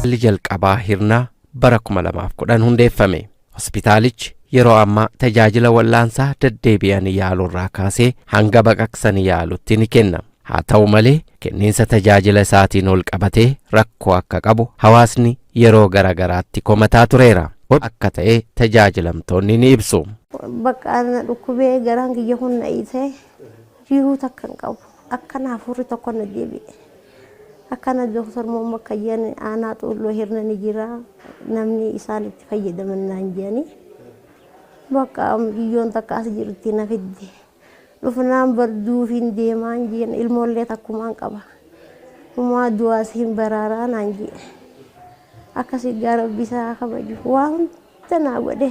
jalqabaa hirnaa bara 2010 hundeeffame. Hospitaalichi yeroo ammaa tajaajila wallaansaa deddeebi'anii yaaluurraa kaasee hanga baqaqsanii yaalutti ni kenna. Haa ta'u malee kenniinsa tajaajila isaatiin ol qabatee rakkoo akka qabu hawaasni yeroo garagaraatti komataa tureera. Akka ta'e tajaajilamtoonni ni ibsu. Bakka dhukkubee garaan kiyya hunna dhiisee jiruu takka hin qabu. Akkana hafuurri tokko na deebi'e. Akkana Dr. Mohammad Kayyan aanaa Xuulloo hirna ni jira. Namni isaan itti fayyadaman naan jedhani. Bakka biyyoon takka as jirutti na fidde. Dhufnaan barduuf hin deemaan jeen ilmoollee takkumaan qaba. Uumaa du'aas hin baraaraa naan jedhe. Akkasii gara bisaa kabaju waan hunda naa godhe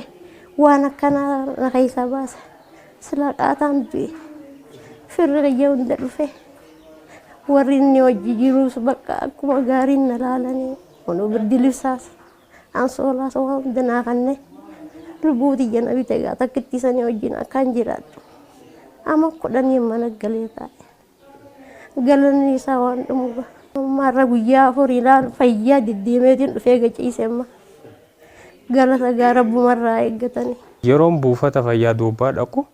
waan akkana na keessa baasa. Silaa qaataan du'e. Firri kiyya hunda dhufe. Warri inni hojii jiruus bakka akkuma gaariin na laalanii ono birdi libsaas ansoolaas waan hunda naa kanne lubuuti jana bite gaa takkitti sanii wajjin akkaan jiraadhu. Amma 10 mana galee taa'e. Galanni isaa waan dhumuudha. Marra guyyaa furiilaan fayyaa deddeemeetiin dhufee gaciise amma. Galata gaa rabbumarraa eeggatanii. Yeroon buufata fayyaa duubbaa dhaqu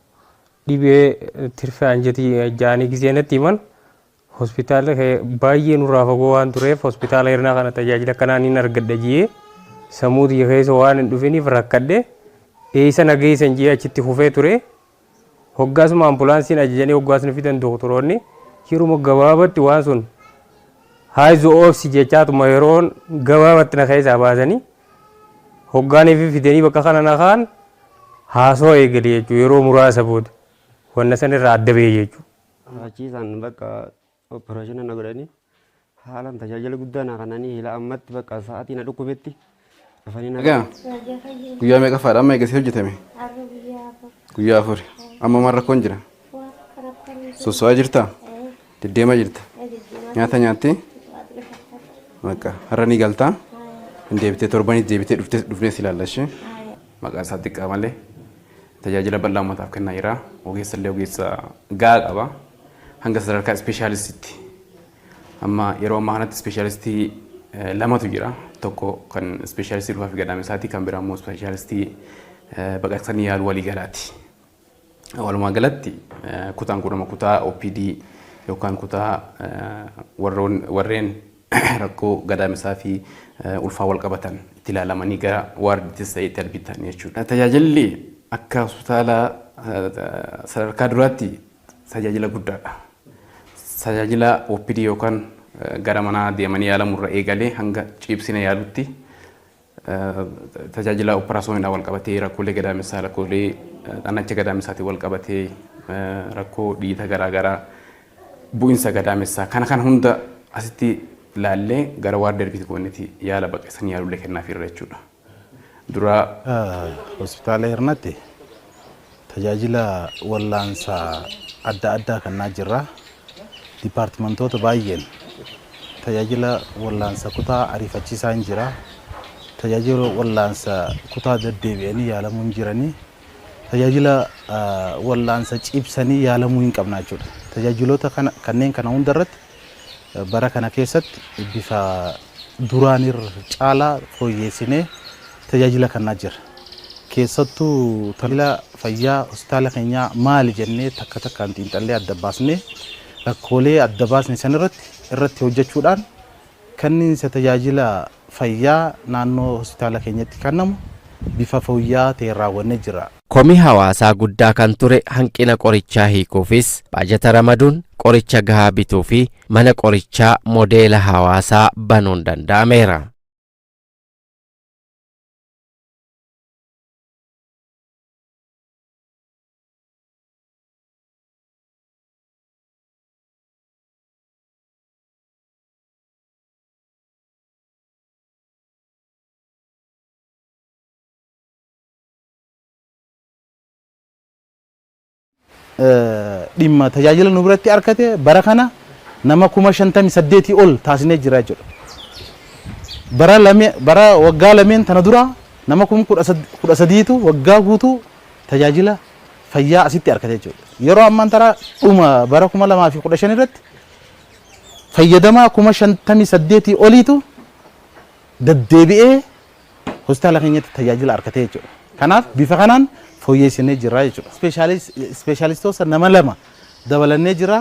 dhibee tirfee anjetii jaanii giseenatti himan hospitaala baay'ee nurraa fagoo waan tureef hospitaala hirnaa kana tajaajila kanaan hin argadha jiyee sammuutii keessa waan hin dhufiniif rakkadhe eessa nageessan jiyee achitti hufee ture. Hoggaasuma ambulaansiin ajajanii hoggaasni fidan doktoroonni yeruma gabaabatti waan sun haayizo oofsi jechaatuma yeroon gabaabatti na keessaa baasanii hoggaanii fidanii bakka kana na kaan haasoo eegale jechuudha yeroo muraasa booda wanna san irraa adda ba'e jechuudha. Achiisaan bakka operaashina na godhanii haalaan tajaajila guddaa na kananii hila ammatti bakka sa'aatii na dhukkubetti dhufanii na ga'a. Guyyaa meeqa faadha amma eegasii hojjetame? Guyyaa 4. Amma maal rakkoon jira? Soso'aa jirtaa? Deddeemaa jirta? Nyaata nyaattee? Maqaa har'a ni galtaa? Hin deebitee torbanitti deebitee dhufnee si ilaallashee? Maqaa isaa xiqqaa malee tajaajila bal'aa uummataaf kennaa jira. Ogeessa illee ogeessa gahaa qaba. Hanga sadarkaa ispeeshaalistiitti. Amma yeroo ammaa kanatti ispeeshaalistii lamatu jira. Tokko kan ispeeshaalistii dhufaaf gadhaame isaati kan biraa immoo ispeeshaalistii baqaqsanii yaaluu walii galaati. Walumaa galatti kutaan kun kutaa OPD yookaan kutaa warreen rakkoo gadaamesaa fi ulfaa wal qabatan itti ilaalamanii gara waardittis ta'e itti albitan jechuudha. Tajaajilli akka hospitaala sadarkaa duraatti tajaajila guddaadha. Tajaajila OPD yookaan gara manaa deemanii yaalamurra eegalee hanga ciibsina yaalutti tajaajila operaasyoonidhaan wal qabatee rakkoolee gadaamesaa rakkoolee dhanacha gadaamesaatti wal qabatee rakkoo dhiita garaagaraa bu'insa gadaamesaa kana hunda asitti ilaallee gara waarda erbiiti goonnetti yaala baqaqsanii yaaluulee kennaafirra jechuudha. Dura hospitaala hirnatti tajaajila wallaansaa adda addaa kennaa jirra. Dipaartimentoota baay'een tajaajila wallaansa kutaa ariifachiisaa hin jira. Tajaajila wallaansa kutaa deddeebi'anii yaalamuu hin jiranii. Tajaajila wallaansa ciibsanii yaalamuu hin qabna jechuudha. Tajaajiloota kanneen kana hunda irratti bara kana keessatti bifa duraan irra caalaa fooyyeessinee tajaajila kennaa jira. Keessattuu tajaajila fayyaa hospitaala keenyaa maali jennee takka takkaan xiinxallee adda baasnee rakkoolee adda baasne san irratti hojjechuudhaan kenniinsa tajaajila fayyaa naannoo hospitaala keenyatti kennamu bifa fooyya'aa ta'een raawwannee jira. Komii hawaasaa guddaa kan ture hanqina qorichaa hiikuufis baajata ramaduun qoricha gahaa bituu fi mana qorichaa modeela hawaasaa banuun danda'ameera. Dhimma tajaajila nu biratti argate bara kana nama 58 ol taasisnee jira jechuudha. Bara waggaa lameen tana dura nama 13tu waggaa guutuu tajaajila fayyaa asitti argate jechuudha. Yeroo ammaan tara dhuma bara 2015 irratti fayyadamaa 58 oliitu deddeebi'ee hospitaala keenyatti tajaajila argatee jechuudha. Kanaaf bifa kanaan fooyyessinee jirra jechuudha. Ispeeshaalistoota nama lama dabalannee jira.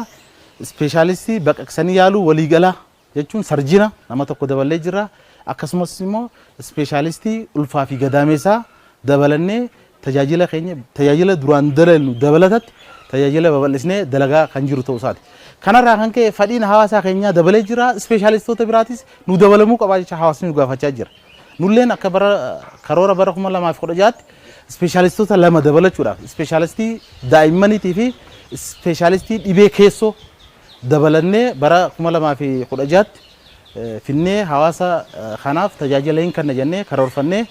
Ispeeshaalistii baqaqsanii yaaluu waliigalaa jechuun sarjina nama tokko daballee jira. Akkasumas immoo ispeeshaalistii ulfaa fi gadaameessaa dabalannee tajaajila duraan dalalnu dabalatatti tajaajila babal'isnee dalagaa kan jiru ta'uu isaati. Kanarraa kan ka'e fedhiin hawaasaa keenyaa dabalee jira. Ispeeshaalistoota biraatis nu dabalamuu qabaa jecha hawaasni nu gaafachaa jira. Nulleen akka karoora bara 2016tti ispeeshaalistoota lama dabalachuudhaaf ispeeshaalistii daa'immaniitii fi ispeeshaalistii dhibee keessoo dabalannee bara 2016tti finnee hawaasa kanaaf tajaajila hin kenna jennee karoorfannee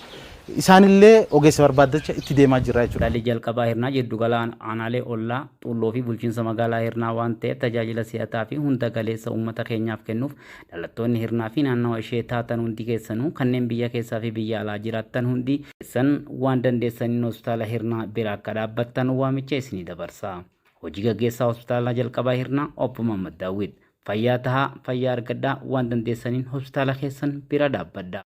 isaanillee ogeessa barbaadacha itti deemaa jirra jechuudha. Dhalli jalqabaa hirnaa jiddu galaan aanaalee ollaa xulloo fi bulchiinsa magaalaa hirnaa waan ta'eef tajaajila si'ataa fi hunda galeessa uummata keenyaaf kennuuf dhalattoonni hirnaa fi naannawa ishee taatan hundi keessanuu kanneen biyya keessaa fi biyya alaa jiraattan hundi keessan waan dandeessaniin hospitaala hirnaa bira akka dhaabbattan waamicha isinii dabarsa. Hojii gaggeessaa hospitaala jalqabaa hirnaa Obbo Mahammad Daawit fayyaa tahaa fayyaa argadhaa waan dandeessaniin hospitaala keessan bira dhaabbadhaa.